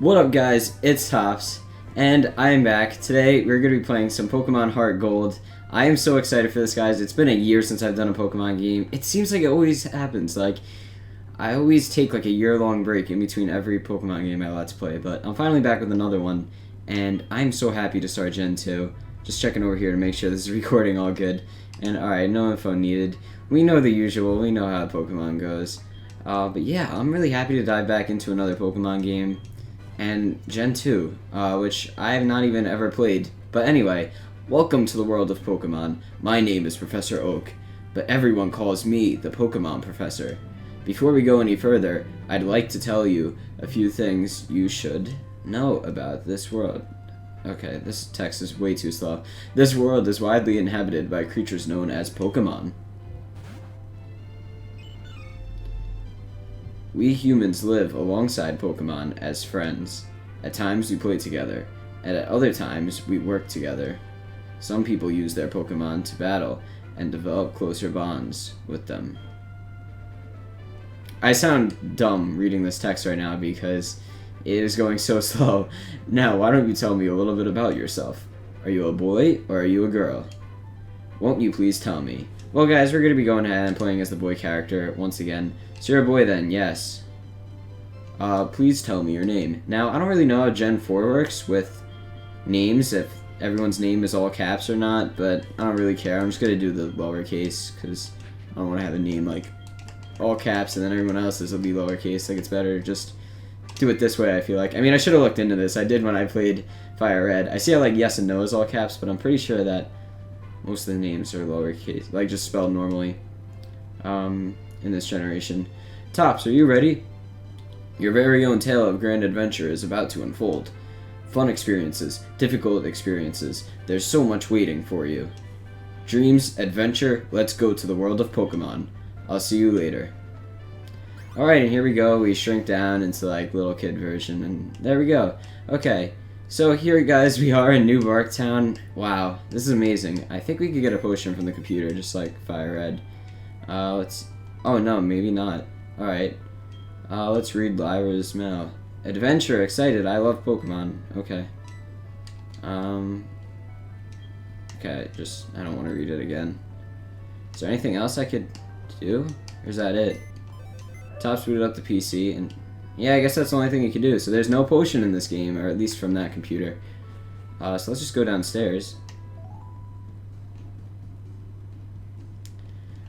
What up guys, it's Tops, and I am back. Today we're going to be playing some Pokemon HeartGold. I am so excited for this, guys. It's been a year since I've done a Pokemon game. It seems like it always happens. Like, I always take like a year-long break in between every Pokemon game I Let's Play, but I'm finally back with another one, and I'm so happy to start Gen 2. Just checking over here to make sure this is recording all good. And alright, no info needed. We know the usual, we know how Pokemon goes. But yeah, I'm really happy to dive back into another Pokemon game. And Gen 2, which I have not even ever played. But anyway, welcome to the world of Pokemon. My name is Professor Oak, but everyone calls me the Pokemon Professor. Before we go any further, I'd like to tell you a few things you should know about this world. Okay, this text is way too slow. This world is widely inhabited by creatures known as Pokemon. We humans live alongside Pokemon as friends. At times we play together, and at other times we work together. Some people use their Pokemon to battle and develop closer bonds with them. I sound dumb reading this text right now because it is going so slow. Now, why don't you tell me a little bit about yourself? Are you a boy or are you a girl? Won't you please tell me? Well guys, we're going to be going ahead and playing as the boy character once again. So you're a boy then, yes. Please tell me your name. Now, I don't really know how Gen 4 works with names, if everyone's name is all caps or not, but I don't really care. I'm just going to do the lowercase, because I don't want to have a name like all caps and then everyone else's will be lowercase. Like, it's better just do it this way, I feel like. I mean, I should have looked into this. I did when I played Fire Red. I see how, like, yes and no is all caps, but I'm pretty sure that most of the names are lowercase, like, just spelled normally. In this generation. Tops, are you ready? Your very own tale of grand adventure is about to unfold. Fun experiences, difficult experiences, there's so much waiting for you. Dreams, adventure, let's go to the world of Pokemon. I'll see you later. Alright, and here we go. We shrink down into like little kid version, and there we go. Okay, so here guys, we are in New Barktown. Wow, this is amazing. I think we could get a potion from the computer, just like Fire Red. Oh no, maybe not. Alright. Let's read Lyra's mail. Adventure, excited, I love Pokemon. Okay. Okay, I don't want to read it again. Is there anything else I could do? Or is that it? Tops booted up the PC, and yeah, I guess that's the only thing you can do. So there's no potion in this game, or at least from that computer. So let's just go downstairs.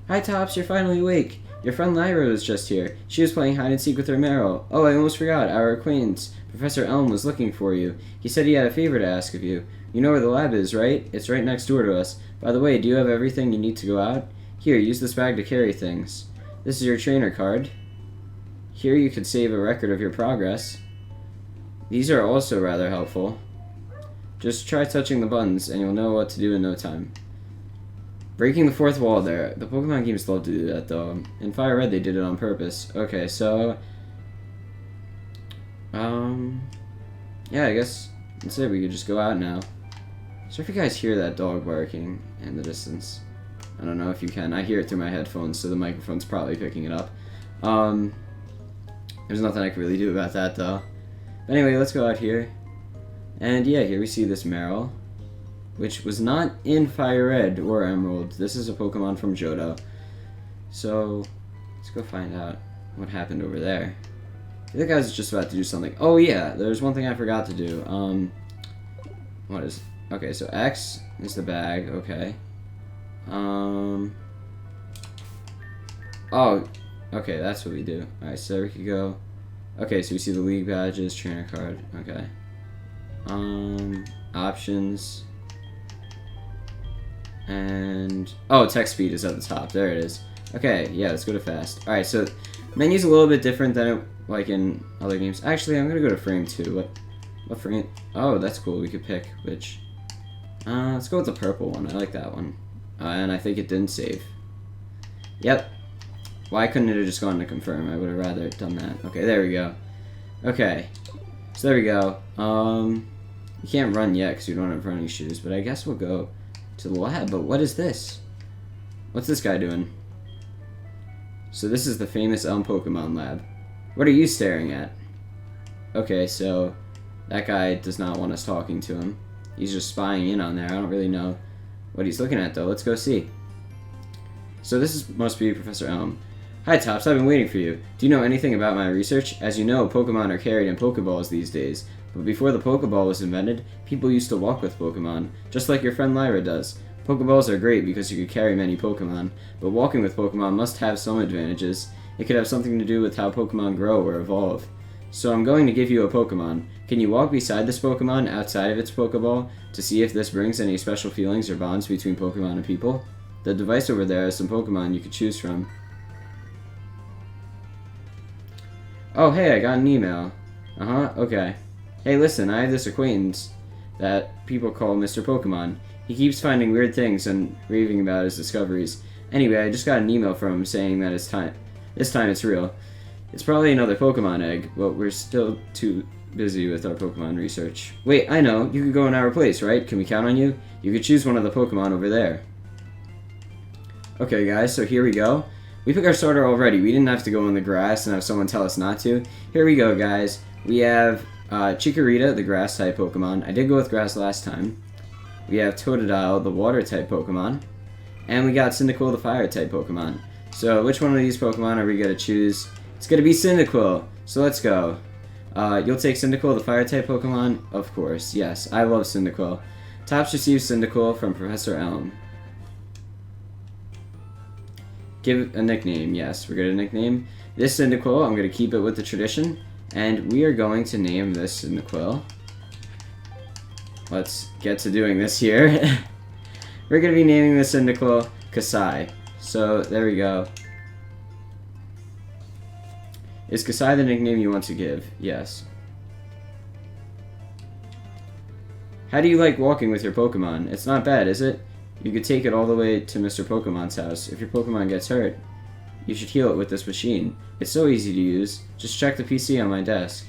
Hi Tops, you're finally awake. Your friend Lyra was just here. She was playing hide and seek with her Meryl. Oh, I almost forgot. Our acquaintance, Professor Elm, was looking for you. He said he had a favor to ask of you. You know where the lab is, right? It's right next door to us. By the way, do you have everything you need to go out? Here, use this bag to carry things. This is your trainer card. Here you could save a record of your progress. These are also rather helpful. Just try touching the buttons and you'll know what to do in no time. Breaking the fourth wall there. The Pokemon games love to do that, though. In Fire Red, they did it on purpose. Okay, so... yeah, I guess that's it. We could just go out now. So if you guys hear that dog barking in the distance. I don't know if you can. I hear it through my headphones, so the microphone's probably picking it up. There's nothing I can really do about that, though. But anyway, let's go out here. And yeah, here we see this Meryl, which was not in Fire Red or Emerald. This is a Pokemon from Johto. So, let's go find out what happened over there. I think I was just about to do something. Oh yeah, there's one thing I forgot to do. What is... Okay, so X is the bag, okay. Oh, okay, that's what we do. Alright, so we could go... Okay, so we see the league badges, trainer card, okay. Options... And... Oh, text speed is at the top. There it is. Okay, yeah, let's go to fast. Alright, so menu's a little bit different than it, like in other games. Actually, I'm gonna go to frame 2. What frame? Oh, that's cool. We could pick which. Let's go with the purple one. I like that one. And I think it didn't save. Yep. Why couldn't it have just gone to confirm? I would have rather done that. Okay, there we go. Okay. So there we go. You can't run yet because you don't have running shoes, but I guess we'll go to the lab. But what is this? What's this guy doing? So this is the famous Elm Pokemon lab. What are you staring at? Okay, so that guy does not want us talking to him. He's just spying in on there. I don't really know what he's looking at, though. Let's go see. So must be Professor Elm. Hi, Tops. I've been waiting for you. Do you know anything about my research? As you know, Pokemon are carried in Pokeballs these days. But before the Pokeball was invented, people used to walk with Pokemon, just like your friend Lyra does. Pokeballs are great because you could carry many Pokemon, but walking with Pokemon must have some advantages. It could have something to do with how Pokemon grow or evolve. So I'm going to give you a Pokemon. Can you walk beside this Pokemon outside of its Pokeball to see if this brings any special feelings or bonds between Pokemon and people? The device over there has some Pokemon you could choose from. Oh, hey, I got an email. Okay. Hey, listen, I have this acquaintance that people call Mr. Pokemon. He keeps finding weird things and raving about his discoveries. Anyway, I just got an email from him saying that this time it's real. It's probably another Pokemon egg, but we're still too busy with our Pokemon research. Wait, I know. You could go in our place, right? Can we count on you? You could choose one of the Pokemon over there. Okay, guys, so here we go. We picked our starter already. We didn't have to go in the grass and have someone tell us not to. Here we go, guys. We have Chikorita, the grass-type Pokemon. I did go with grass last time. We have Totodile, the water-type Pokemon. And we got Cyndaquil, the fire-type Pokemon. So, which one of these Pokemon are we going to choose? It's going to be Cyndaquil. So, let's go. You'll take Cyndaquil, the fire-type Pokemon? Of course, yes. I love Cyndaquil. Tops receives Cyndaquil from Professor Elm. Give a nickname. Yes, we're going to nickname this Cyndaquil. I'm going to keep it with the tradition. And we are going to name this Cyndaquil. Let's get to doing this here. We're going to be naming this Cyndaquil Kasai. So, there we go. Is Kasai the nickname you want to give? Yes. How do you like walking with your Pokemon? It's not bad, is it? You could take it all the way to Mr. Pokemon's house. If your Pokemon gets hurt, you should heal it with this machine. It's so easy to use. Just check the PC on my desk.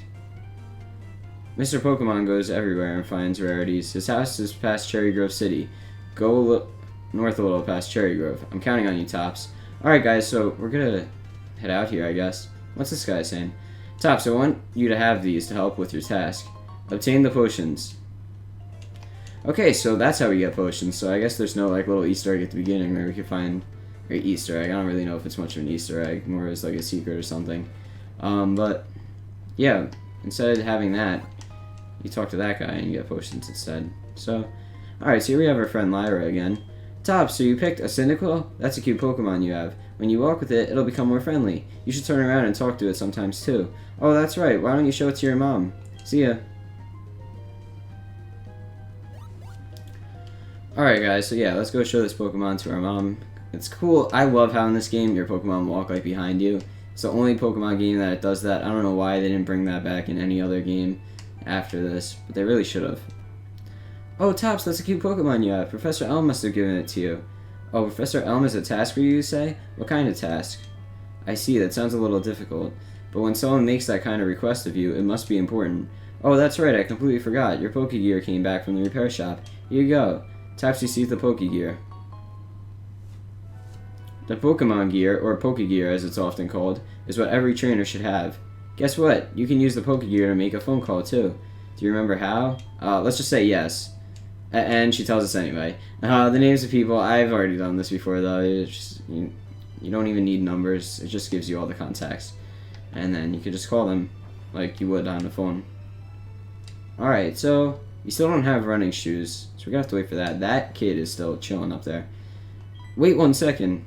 Mr. Pokemon goes everywhere and finds rarities. His house is past Cherry Grove City. Go north a little past Cherry Grove. I'm counting on you, Tops. Alright, guys, so we're gonna head out here, I guess. What's this guy saying? Tops, I want you to have these to help with your task. Obtain the potions. Okay, so that's how we get potions. So I guess there's no like little Easter egg at the beginning where we can find or Easter egg. I don't really know if it's much of an Easter egg, more as like a secret or something. But yeah, instead of having that, you talk to that guy and you get potions instead. So, alright, so here we have our friend Lyra again. Tops, so you picked a Cyndaquil? That's a cute Pokemon you have. When you walk with it, it'll become more friendly. You should turn around and talk to it sometimes too. Oh, that's right. Why don't you show it to your mom? See ya. Alright guys, so yeah, let's go show this Pokemon to our mom. It's cool. I love how in this game your Pokemon walk like behind you. It's the only Pokemon game that it does that. I don't know why they didn't bring that back in any other game after this, but they really should have. Oh, Tops, that's a cute Pokemon you have. Professor Elm must have given it to you. Oh, Professor Elm is a task for you, you say? What kind of task? I see, that sounds a little difficult. But when someone makes that kind of request of you, it must be important. Oh, that's right, I completely forgot. Your Pokegear came back from the repair shop. Here you go. Tops received the Pokegear. The Pokemon Gear, or Pokegear as it's often called, is what every trainer should have. Guess what? You can use the Pokegear to make a phone call too. Do you remember how? Let's just say yes. And she tells us anyway. The names of people, I've already done this before though. It's just, you don't even need numbers. It just gives you all the contacts. And then you can just call them like you would on the phone. Alright, so you still don't have running shoes. So we're gonna have to wait for that. That kid is still chilling up there. Wait 1 second.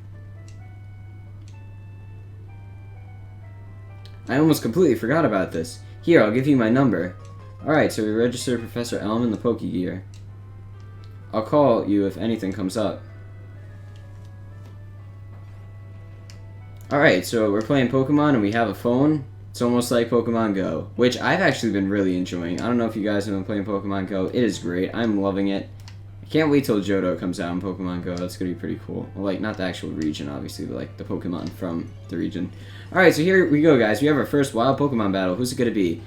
I almost completely forgot about this. Here, I'll give you my number. Alright, so we registered Professor Elm in the Pokegear. I'll call you if anything comes up. Alright, so we're playing Pokemon and we have a phone. It's almost like Pokemon Go, which I've actually been really enjoying. I don't know if you guys have been playing Pokemon Go. It is great. I'm loving it. I can't wait till Johto comes out in Pokemon Go. That's going to be pretty cool. Well, like, not the actual region, obviously, but like the Pokemon from the region. Alright, so here we go, guys. We have our first wild Pokemon battle. Who's it going to be?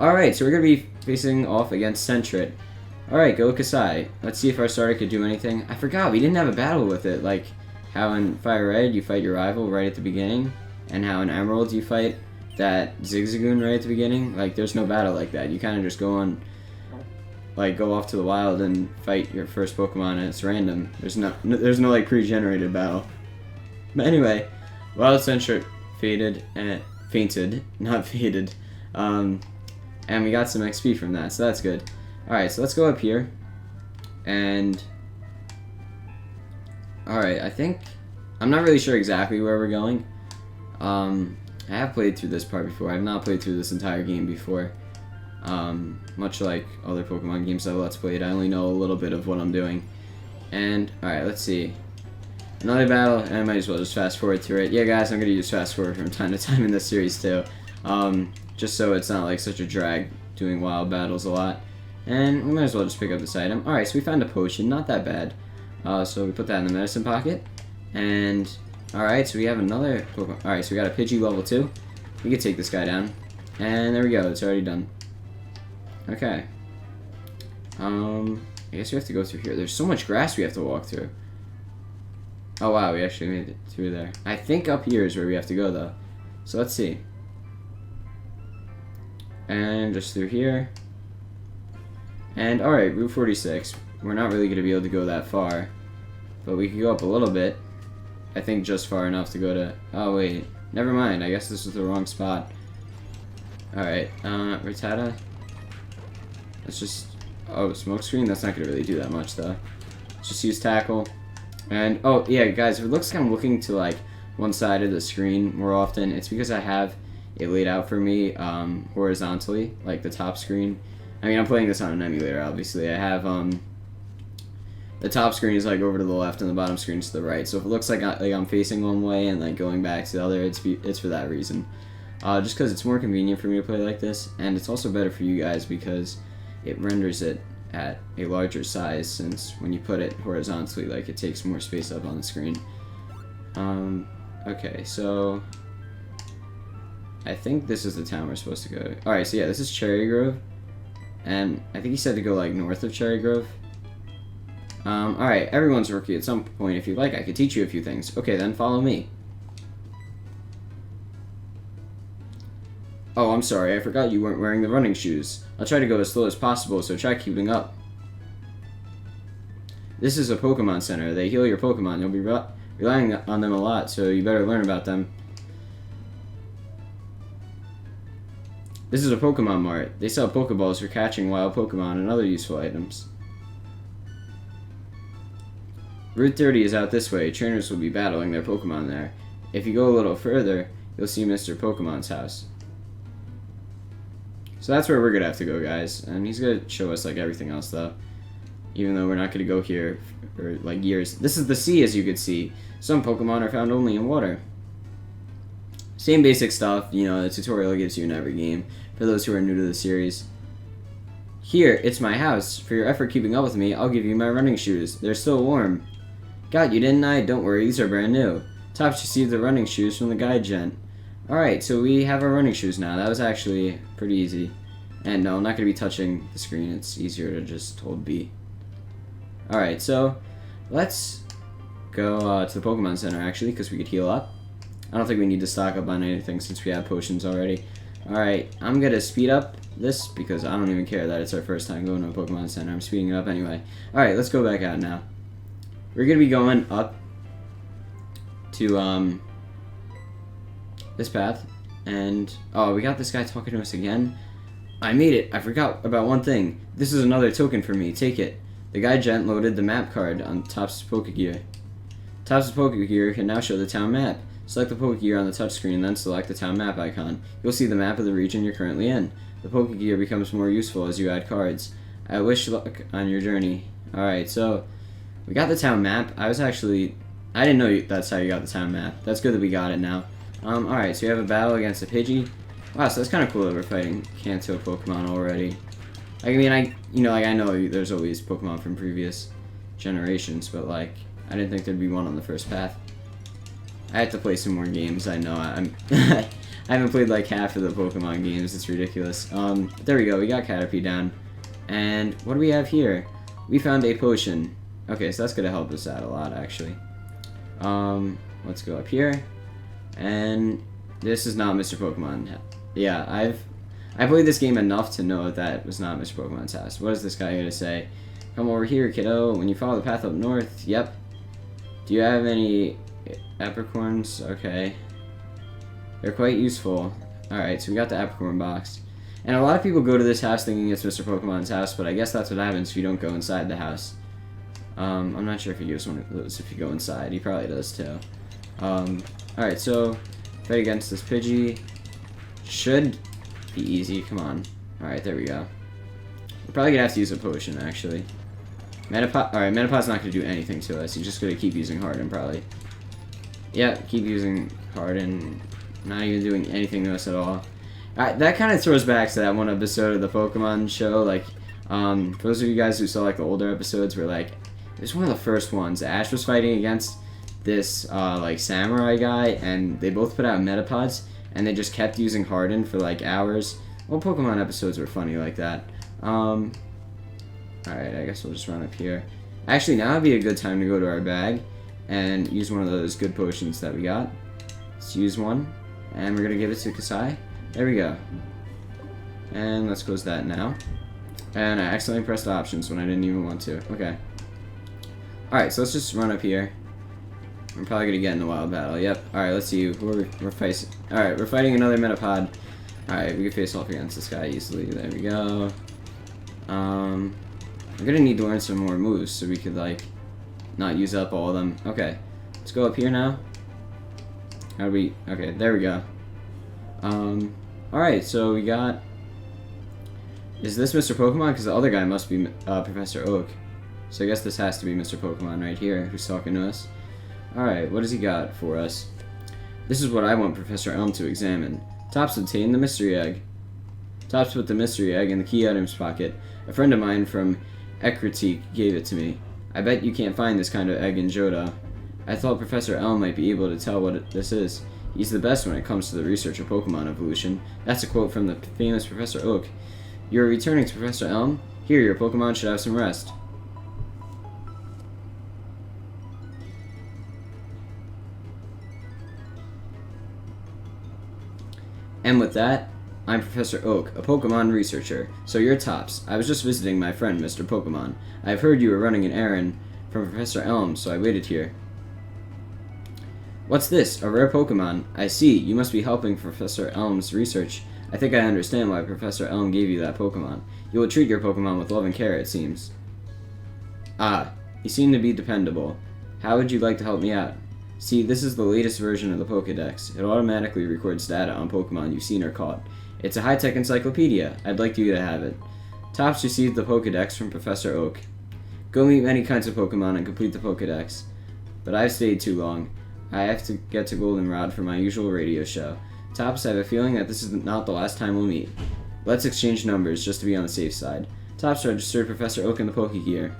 Alright, so we're going to be facing off against Sentret. Alright, go Kasai. Let's see if our starter could do anything. I forgot, we didn't have a battle with it. Like, how in Fire Red you fight your rival right at the beginning, and how in Emerald you fight that Zigzagoon right at the beginning, like, there's no battle like that. You kind of just go on, like, go off to the wild and fight your first Pokemon, and it's random. There's no like, pre-generated battle. But anyway, Wild Sensor fainted, not faded. And we got some XP from that, so that's good. Alright, so let's go up here. And alright, I think I'm not really sure exactly where we're going. I have played through this part before. I have not played through this entire game before. Much like other Pokemon games I've Let's Played, I only know a little bit of what I'm doing. And, alright, let's see. Another battle, and I might as well just fast forward through it. Yeah, guys, I'm going to use fast forward from time to time in this series, too. Just so it's not like such a drag doing wild battles a lot. And we might as well just pick up this item. Alright, so we found a potion, not that bad. So we put that in the medicine pocket. And, alright, so we have another Pokemon. Alright, so we got a Pidgey level 2. We can take this guy down. And there we go, it's already done. Okay. I guess we have to go through here. There's so much grass we have to walk through. Oh wow, we actually made it through there. I think up here is where we have to go, though. So let's see. And just through here. And alright, Route 46. We're not really going to be able to go that far. But we can go up a little bit. I think just far enough to go to... Oh wait, never mind. I guess this is the wrong spot. Alright, Rattata. Let's just... Oh, smokescreen? That's not going to really do that much, though. Let's just use tackle. And, oh, yeah, guys, if it looks like I'm looking to, like, one side of the screen more often, it's because I have it laid out for me horizontally, like the top screen. I mean, I'm playing this on an emulator, obviously. I have, the top screen is, like, over to the left and the bottom screen is to the right. So if it looks like I'm facing one way and, like, going back to the other, it's for that reason. Just because it's more convenient for me to play like this, and it's also better for you guys because it renders it at a larger size, since when you put it horizontally, like, it takes more space up on the screen. Okay, so I think this is the town we're supposed to go to. Alright, so yeah, this is Cherry Grove, and I think he said to go, like, north of Cherry Grove. Alright, everyone's rookie at some point. If you'd like, I could teach you a few things. Okay, then follow me. Oh, I'm sorry, I forgot you weren't wearing the running shoes. I'll try to go as slow as possible, so try keeping up. This is a Pokemon Center. They heal your Pokemon. You'll be relying on them a lot, so you better learn about them. This is a Pokemon Mart. They sell Pokeballs for catching wild Pokemon and other useful items. Route 30 is out this way. Trainers will be battling their Pokemon there. If you go a little further, you'll see Mr. Pokemon's house. So that's where we're going to have to go, guys. And he's going to show us, like, everything else, though. Even though we're not going to go here for, like, years. This is the sea, as you could see. Some Pokemon are found only in water. Same basic stuff, you know, the tutorial gives you in every game, for those who are new to the series. Here, it's my house. For your effort keeping up with me, I'll give you my running shoes. They're still warm. Got you, didn't I? Don't worry, these are brand new. Tops received the running shoes from the guide gent. Alright, so we have our running shoes now. That was actually pretty easy. And no, I'm not going to be touching the screen. It's easier to just hold B. Alright, so let's go to the Pokemon Center, actually, because we could heal up. I don't think we need to stock up on anything since we have potions already. Alright, I'm going to speed up this because I don't even care that it's our first time going to a Pokemon Center. I'm speeding it up anyway. Alright, let's go back out now. We're going to be going up to, this path, and oh, we got this guy talking to us again. I made it. I forgot about one thing. This is another token for me. Take it. The guy gent loaded the map card on Tops' Pokegear. Tops' Pokegear can now show the town map. Select the Pokegear on the touchscreen, then select the town map icon. You'll see the map of the region you're currently in. The Pokegear becomes more useful as you add cards. I wish luck on your journey. Alright, so we got the town map. I didn't know that's how you got the town map. That's good that we got it now. Alright, so we have a battle against a Pidgey. Wow, so that's kind of cool that we're fighting Kanto Pokemon already. I mean, I know there's always Pokemon from previous generations, but, like, I didn't think there'd be one on the first path. I have to play some more games, I know. I haven't played, like, half of the Pokemon games. It's ridiculous. There we go. We got Caterpie down. And what do we have here? We found a potion. Okay, so that's going to help us out a lot, actually. Let's go up here. And This is not Mr. Pokemon. Yeah, I played this game enough to know that was not Mr. Pokemon's house. What is this guy gonna say? Come over here, kiddo. When you follow the path up north. Yep. Do you have any apricorns? Okay. They're quite useful. Alright, so we got the apricorn box. And a lot of people go to this house thinking it's Mr. Pokemon's house, but I guess that's what happens if you don't go inside the house. I'm not sure if he gives one of those if you go inside. He probably does too. Alright, so fight against this Pidgey. Should be easy. Come on. Alright, there we go. We're probably gonna have to use a potion, actually. Metapod. Alright, Metapod's not gonna do anything to us. He's just gonna keep using Harden, probably. Yeah, keep using Harden. Not even doing anything to us at all. That kind of throws back to that one episode of the Pokemon show. Like, for those of you guys who saw like the older episodes, where like it was one of the first ones. Ash was fighting against this like samurai guy, and they both put out Metapods, and they just kept using Harden for like hours. Well, Pokemon episodes were funny like that. Alright, I guess we'll just run up here. Actually, now would be a good time to go to our bag and use one of those good potions that we got. Let's use one, and we're gonna give it to Kasai. There we go. And let's close that now. And I accidentally pressed options when I didn't even want to. Okay. Alright, so let's just run up here. I'm probably gonna get in a wild battle. Yep. Alright, let's see. We're facing. Alright, we're fighting another Metapod. Alright, we can face off against this guy easily. There we go. We're gonna need to learn some more moves so we could, like, not use up all of them. Okay. Let's go up here now. How do we... Okay, there we go. Alright, so we got... Is this Mr. Pokemon? Because the other guy must be Professor Oak. So I guess this has to be Mr. Pokemon right here, who's talking to us. Alright, what does he got for us? This is what I want Professor Elm to examine. Tops obtained the mystery egg. Tops put the mystery egg in the key items pocket. A friend of mine from Ekritique gave it to me. I bet you can't find this kind of egg in Johto. I thought Professor Elm might be able to tell what this is. He's the best when it comes to the research of Pokemon evolution. That's a quote from the famous Professor Oak. You're returning to Professor Elm? Here, your Pokemon should have some rest. And with that, I'm Professor Oak, a Pokemon researcher. So you're Tops. I was just visiting my friend, Mr. Pokemon. I've heard you were running an errand from Professor Elm, so I waited here. What's this? A rare Pokemon? I see. You must be helping Professor Elm's research. I think I understand why Professor Elm gave you that Pokemon. You will treat your Pokemon with love and care, it seems. Ah, you seem to be dependable. How would you like to help me out? See, this is the latest version of the Pokedex. It automatically records data on Pokemon you've seen or caught. It's a high-tech encyclopedia. I'd like you to have it. Tops received the Pokedex from Professor Oak. Go meet many kinds of Pokemon and complete the Pokedex. But I've stayed too long. I have to get to Goldenrod for my usual radio show. Tops, I have a feeling that this is not the last time we'll meet. Let's exchange numbers just to be on the safe side. Tops registered Professor Oak in the Pokegear.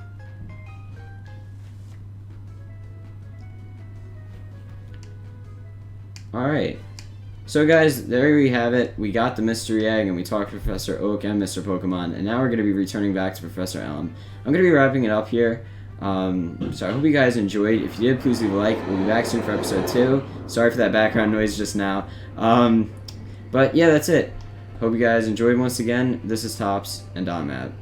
Alright. So guys, there we have it. We got the mystery egg and we talked to Professor Oak and Mr. Pokemon, and now we're going to be returning back to Professor Elm. I'm going to be wrapping it up here. So I hope you guys enjoyed. If you did, please leave a like. We'll be back soon for episode 2. Sorry for that background noise just now. But yeah, that's it. Hope you guys enjoyed once again. This is Tops, and I'm out.